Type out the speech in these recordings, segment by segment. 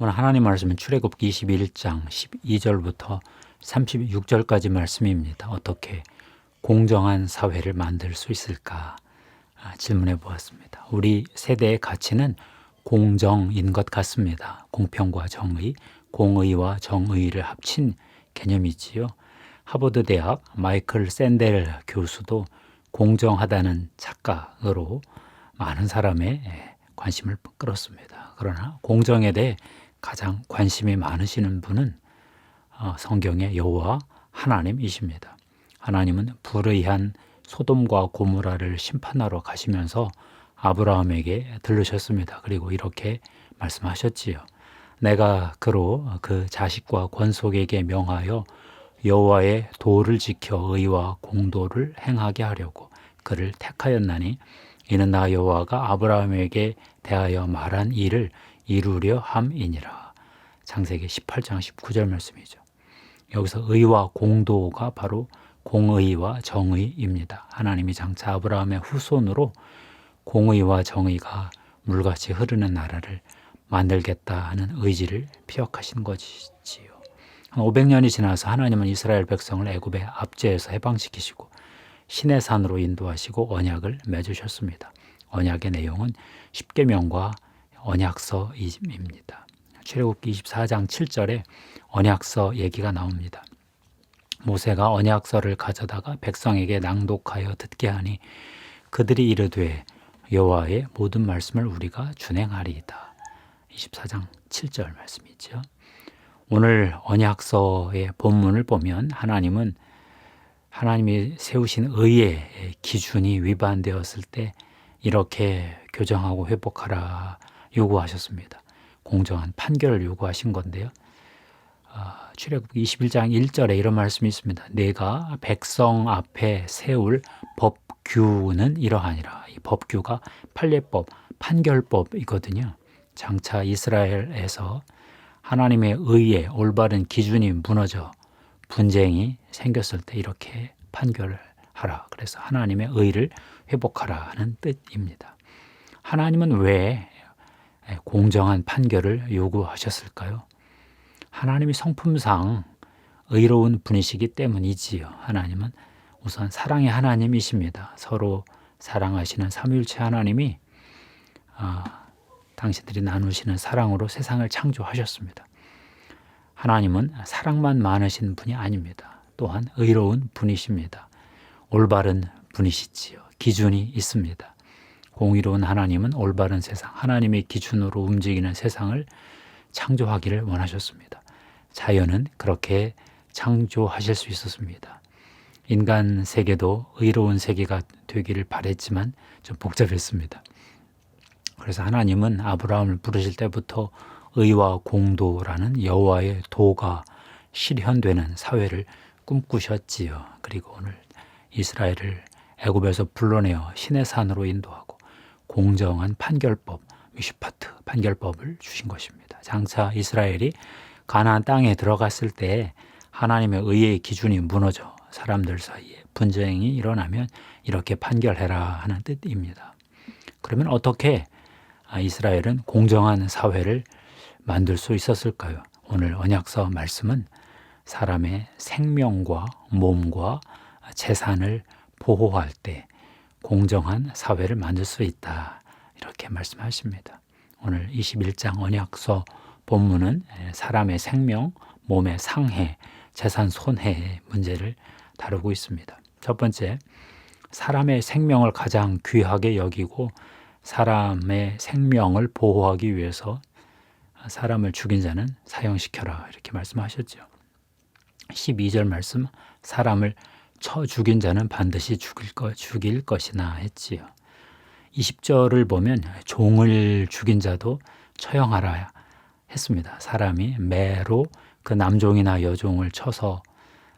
오늘 하나님 말씀은 출애굽기 21장 12절부터 36절까지 말씀입니다. 어떻게 공정한 사회를 만들 수 있을까 질문해 보았습니다. 우리 세대의 가치는 공정인 것 같습니다. 공평과 정의, 공의와 정의를 합친 개념이지요. 하버드 대학 마이클 샌델 교수도 공정하다는 착각으로 많은 사람의 관심을 끌었습니다. 그러나 공정에 대해 가장 관심이 많으시는 분은 성경의 여호와 하나님이십니다. 하나님은 불의한 소돔과 고모라를 심판하러 가시면서 아브라함에게 들르셨습니다. 그리고 이렇게 말씀하셨지요. 내가 그로 그 자식과 권속에게 명하여 여호와의 도를 지켜 의와 공도를 행하게 하려고 그를 택하였나니 이는 나 여호와가 아브라함에게 대하여 말한 일을 이루려 함이니라. 창세기 18장 19절 말씀이죠. 여기서 의와 공도가 바로 공의와 정의입니다. 하나님이 장차 아브라함의 후손으로 공의와 정의가 물같이 흐르는 나라를 만들겠다 하는 의지를 피력하신 것이지요. 한 500년이 지나서 하나님은 이스라엘 백성을 애굽의 압제에서 해방시키시고 시내산으로 인도하시고 언약을 맺으셨습니다. 언약의 내용은 십계명과 언약서입니다. 출애굽기 24장 7절에 언약서 얘기가 나옵니다. 모세가 언약서를 가져다가 백성에게 낭독하여 듣게 하니 그들이 이르되 여호와의 모든 말씀을 우리가 준행하리이다. 24장 7절 말씀이죠. 오늘 언약서의 본문을 보면 하나님이 세우신 의의 기준이 위반되었을 때 이렇게 교정하고 회복하라 요구하셨습니다. 공정한 판결을 요구하신 건데요. 출애굽기 21장 1절에 이런 말씀이 있습니다. 내가 백성 앞에 세울 법규는 이러하니라. 이 법규가 판례법, 판결법이거든요. 장차 이스라엘에서 하나님의 의의 올바른 기준이 무너져 분쟁이 생겼을 때 이렇게 판결을 하라. 그래서 하나님의 의를 회복하라 하는 뜻입니다. 하나님은 왜 공정한 판결을 요구하셨을까요? 하나님이 성품상 의로운 분이시기 때문이지요. 하나님은 우선 사랑의 하나님이십니다. 서로 사랑하시는 삼위일체 하나님이 당신들이 나누시는 사랑으로 세상을 창조하셨습니다. 하나님은 사랑만 많으신 분이 아닙니다. 또한 의로운 분이십니다. 올바른 분이시지요. 기준이 있습니다. 공의로운 하나님은 올바른 세상, 하나님의 기준으로 움직이는 세상을 창조하기를 원하셨습니다. 자연은 그렇게 창조하실 수 있었습니다. 인간 세계도 의로운 세계가 되기를 바랬지만 좀 복잡했습니다. 그래서 하나님은 아브라함을 부르실 때부터 의와 공도라는 여호와의 도가 실현되는 사회를 꿈꾸셨지요. 그리고 오늘 이스라엘을 애굽에서 불러내어 시내산으로 인도하고 공정한 판결법, 미슈파트 판결법을 주신 것입니다. 장차 이스라엘이 가나안 땅에 들어갔을 때 하나님의 의의 기준이 무너져 사람들 사이에 분쟁이 일어나면 이렇게 판결해라 하는 뜻입니다. 그러면 어떻게 이스라엘은 공정한 사회를 만들 수 있었을까요? 오늘 언약서 말씀은 사람의 생명과 몸과 재산을 보호할 때 공정한 사회를 만들 수 있다. 이렇게 말씀하십니다. 오늘 21장 언약서 본문은 사람의 생명, 몸의 상해, 재산 손해의 문제를 다루고 있습니다. 첫 번째, 사람의 생명을 가장 귀하게 여기고 사람의 생명을 보호하기 위해서 사람을 죽인 자는 사형시켜라 이렇게 말씀하셨죠. 12절 말씀, 사람을 쳐 죽인 자는 반드시 죽일 것이나 했지요. 20절을 보면 종을 죽인 자도 처형하라 했습니다. 사람이 매로 그 남종이나 여종을 쳐서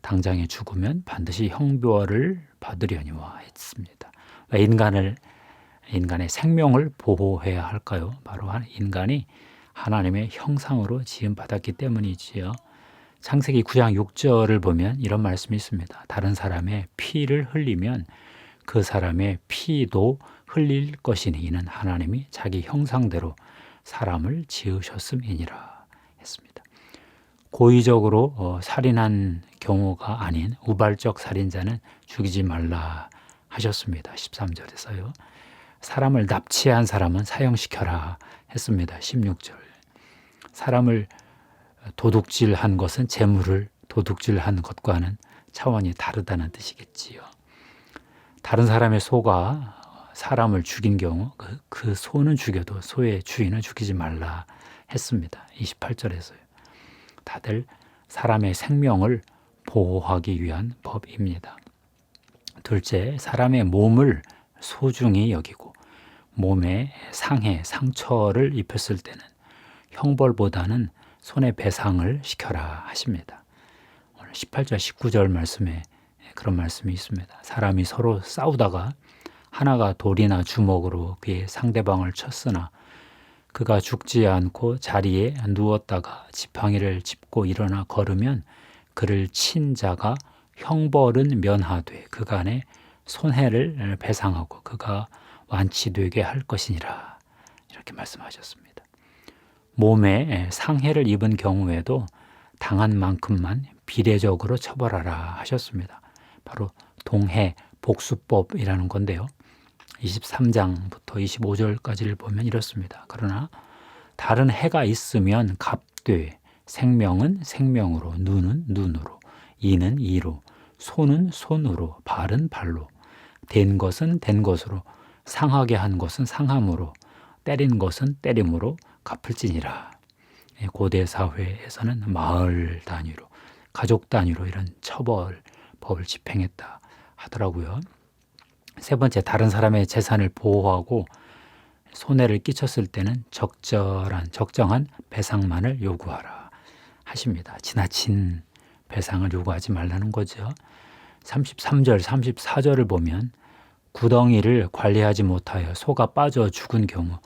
당장에 죽으면 반드시 형벌을 받으려니와 했습니다. 왜 인간의 생명을 보호해야 할까요? 바로 인간이 하나님의 형상으로 지음받았기 때문이지요. 창세기 9장 6절을 보면 이런 말씀이 있습니다. 다른 사람의 피를 흘리면 그 사람의 피도 흘릴 것이니 이는 하나님이 자기 형상대로 사람을 지으셨음이니라. 했습니다. 고의적으로 살인한 경우가 아닌 우발적 살인자는 죽이지 말라 하셨습니다. 13절에서요. 사람을 납치한 사람은 사형시켜라 했습니다. 16절. 사람을 도둑질한 것은 재물을 도둑질한 것과는 차원이 다르다는 뜻이겠지요. 다른 사람의 소가 사람을 죽인 경우 그 소는 죽여도 소의 주인은 죽이지 말라 했습니다. 28절에서요. 다들 사람의 생명을 보호하기 위한 법입니다. 둘째, 사람의 몸을 소중히 여기고 몸에 상해, 상처를 입혔을 때는 형벌보다는 손해배상을 시켜라 하십니다. 오늘 18절, 19절 말씀에 그런 말씀이 있습니다. 사람이 서로 싸우다가 하나가 돌이나 주먹으로 그의 상대방을 쳤으나 그가 죽지 않고 자리에 누웠다가 지팡이를 짚고 일어나 걸으면 그를 친 자가 형벌은 면하되 그간의 손해를 배상하고 그가 완치되게 할 것이니라. 이렇게 말씀하셨습니다. 몸에 상해를 입은 경우에도 당한 만큼만 비례적으로 처벌하라 하셨습니다. 바로 동해 복수법이라는 건데요. 23장부터 25절까지를 보면 이렇습니다. 그러나 다른 해가 있으면 갑되, 생명은 생명으로, 눈은 눈으로, 이는 이로, 손은 손으로, 발은 발로, 된 것은 된 것으로, 상하게 한 것은 상함으로, 때린 것은 때림으로 갚을지니라. 고대 사회에서는 마을 단위로, 가족 단위로 이런 처벌법을 집행했다 하더라고요. 세 번째, 다른 사람의 재산을 보호하고 손해를 끼쳤을 때는 적정한 배상만을 요구하라 하십니다. 지나친 배상을 요구하지 말라는 거죠. 33절, 34절을 보면 구덩이를 관리하지 못하여 소가 빠져 죽은 경우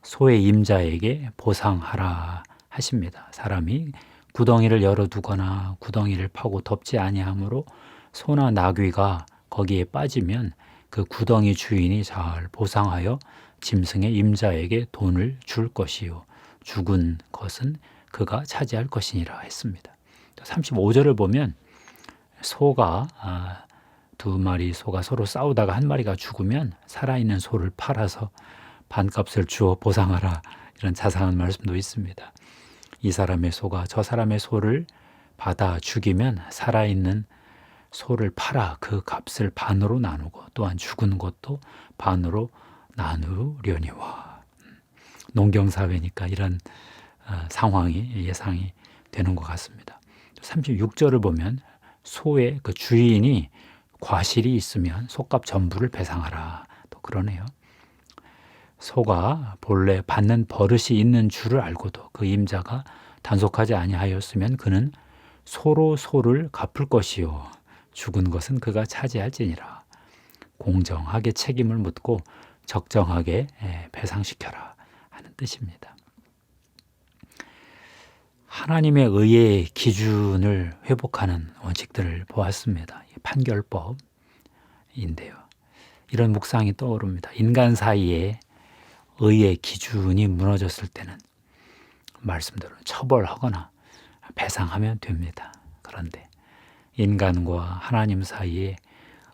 소의 임자에게 보상하라 하십니다. 사람이 구덩이를 열어두거나 구덩이를 파고 덮지 아니하므로 소나 나귀가 거기에 빠지면 그 구덩이 주인이 잘 보상하여 짐승의 임자에게 돈을 줄 것이요 죽은 것은 그가 차지할 것이니라 했습니다. 35절을 보면 두 마리 소가 서로 싸우다가 한 마리가 죽으면 살아있는 소를 팔아서 반값을 주어 보상하라, 이런 자상한 말씀도 있습니다. 이 사람의 소가 저 사람의 소를 받아 죽이면 살아있는 소를 팔아 그 값을 반으로 나누고 또한 죽은 것도 반으로 나누려니와. 농경사회니까 이런 상황이 예상이 되는 것 같습니다. 36절을 보면 소의 그 주인이 과실이 있으면 소값 전부를 배상하라, 또 그러네요. 소가 본래 받는 버릇이 있는 줄을 알고도 그 임자가 단속하지 아니하였으면 그는 소로 소를 갚을 것이요 죽은 것은 그가 차지할지니라. 공정하게 책임을 묻고 적정하게 배상시켜라 하는 뜻입니다. 하나님의 의의 기준을 회복하는 원칙들을 보았습니다. 판결법인데요. 이런 묵상이 떠오릅니다. 인간 사이에 의의 기준이 무너졌을 때는 말씀대로 처벌하거나 배상하면 됩니다. 그런데 인간과 하나님 사이에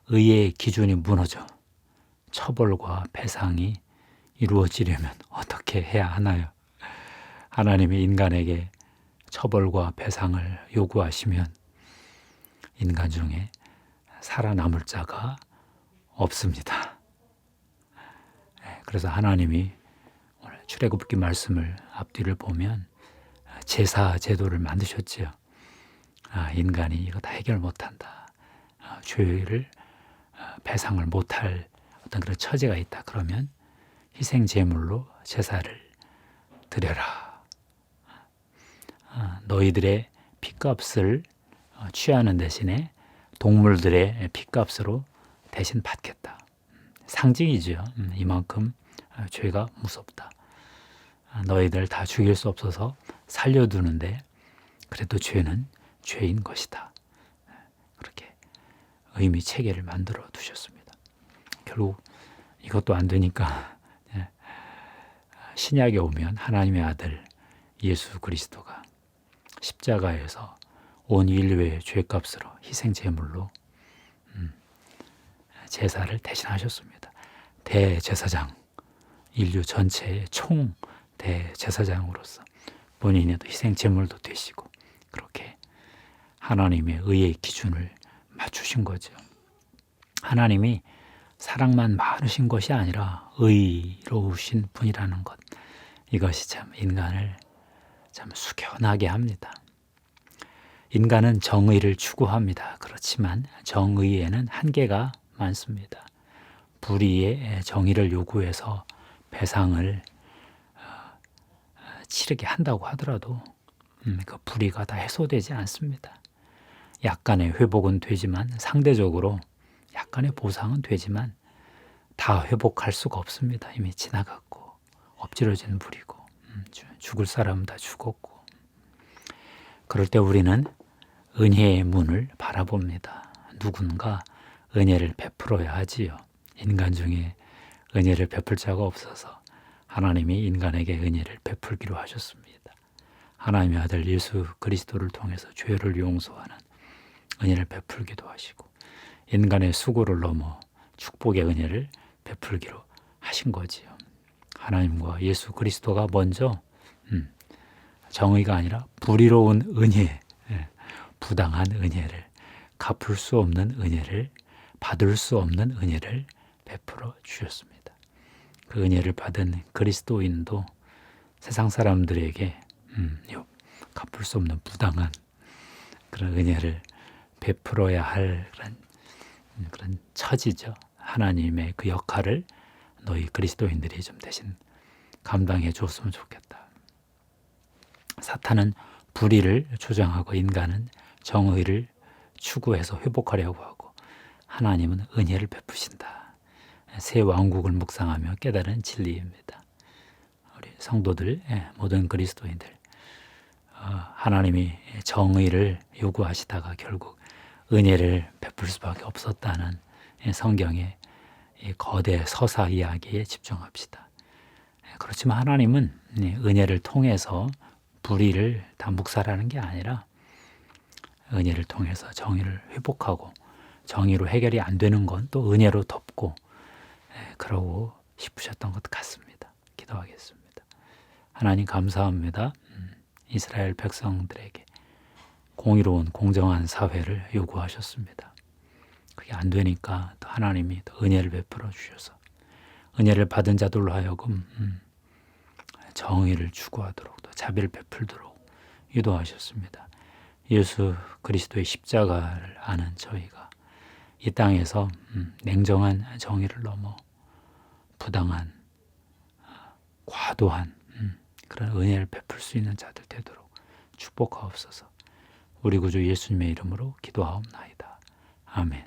의의 기준이 무너져 처벌과 배상이 이루어지려면 어떻게 해야 하나요? 하나님이 인간에게 처벌과 배상을 요구하시면 인간 중에 살아남을 자가 없습니다. 그래서 하나님이 오늘 출애굽기 말씀을 앞뒤를 보면 제사 제도를 만드셨지요. 인간이 이거 다 해결 못한다. 죄를 배상을 못할 어떤 그런 처지가 있다. 그러면 희생 제물로 제사를 드려라. 너희들의 피값을 취하는 대신에 동물들의 피값으로 대신 받겠다. 상징이죠. 이만큼 죄가 무섭다. 너희들 다 죽일 수 없어서 살려두는데 그래도 죄는 죄인 것이다. 그렇게 의미 체계를 만들어 두셨습니다. 결국 이것도 안 되니까 신약에 오면 하나님의 아들 예수 그리스도가 십자가에서 온 인류의 죄값으로 희생 제물로 제사를 대신하셨습니다. 대제사장, 인류 전체의 총 대제사장으로서 본인이 또 희생 제물도 되시고 그렇게 하나님의 의의 기준을 맞추신 거죠. 하나님이 사랑만 많으신 것이 아니라 의로우신 분이라는 것, 이것이 참 인간을 참 숙연하게 합니다. 인간은 정의를 추구합니다. 그렇지만 정의에는 한계가 많습니다. 불의의 정의를 요구해서 배상을 치르게 한다고 하더라도 그 불의가 다 해소되지 않습니다. 약간의 회복은 되지만 상대적으로 약간의 보상은 되지만 다 회복할 수가 없습니다. 이미 지나갔고 엎질러진 불이고 죽을 사람은 다 죽었고. 그럴 때 우리는 은혜의 문을 바라봅니다. 누군가 은혜를 베풀어야 하지요. 인간 중에 은혜를 베풀 자가 없어서 하나님이 인간에게 은혜를 베풀기로 하셨습니다. 하나님의 아들 예수 그리스도를 통해서 죄를 용서하는 은혜를 베풀기도 하시고 인간의 수고를 넘어 축복의 은혜를 베풀기로 하신 거지요. 하나님과 예수 그리스도가 먼저 정의가 아니라 불의로운 은혜, 부당한 은혜를, 갚을 수 없는 은혜를, 받을 수 없는 은혜를 베풀어 주셨습니다. 그 은혜를 받은 그리스도인도 세상 사람들에게 갚을 수 없는 부당한 그런 은혜를 베풀어야 할 그런 처지죠. 하나님의 그 역할을 너희 그리스도인들이 좀 대신 감당해 줬으면 좋겠다. 사탄은 불의를 주장하고 인간은 정의를 추구해서 회복하려고 하고 하나님은 은혜를 베푸신다. 새 왕국을 묵상하며 깨달은 진리입니다. 우리 성도들, 모든 그리스도인들, 하나님이 정의를 요구하시다가 결국 은혜를 베풀 수밖에 없었다는 성경의 거대 서사 이야기에 집중합시다. 그렇지만 하나님은 은혜를 통해서 불의를 다 묵살하는 게 아니라 은혜를 통해서 정의를 회복하고 정의로 해결이 안 되는 건 또 은혜로 덮고 그러고 싶으셨던 것 같습니다. 기도하겠습니다. 하나님 감사합니다. 이스라엘 백성들에게 공의로운 공정한 사회를 요구하셨습니다. 그게 안 되니까 또 하나님이 또 은혜를 베풀어 주셔서 은혜를 받은 자들로 하여금 정의를 추구하도록 또 자비를 베풀도록 유도하셨습니다. 예수 그리스도의 십자가를 아는 저희가 이 땅에서 냉정한 정의를 넘어 부당한 과도한 그런 은혜를 베풀 수 있는 자들 되도록 축복하옵소서. 우리 구주 예수님의 이름으로 기도하옵나이다. 아멘.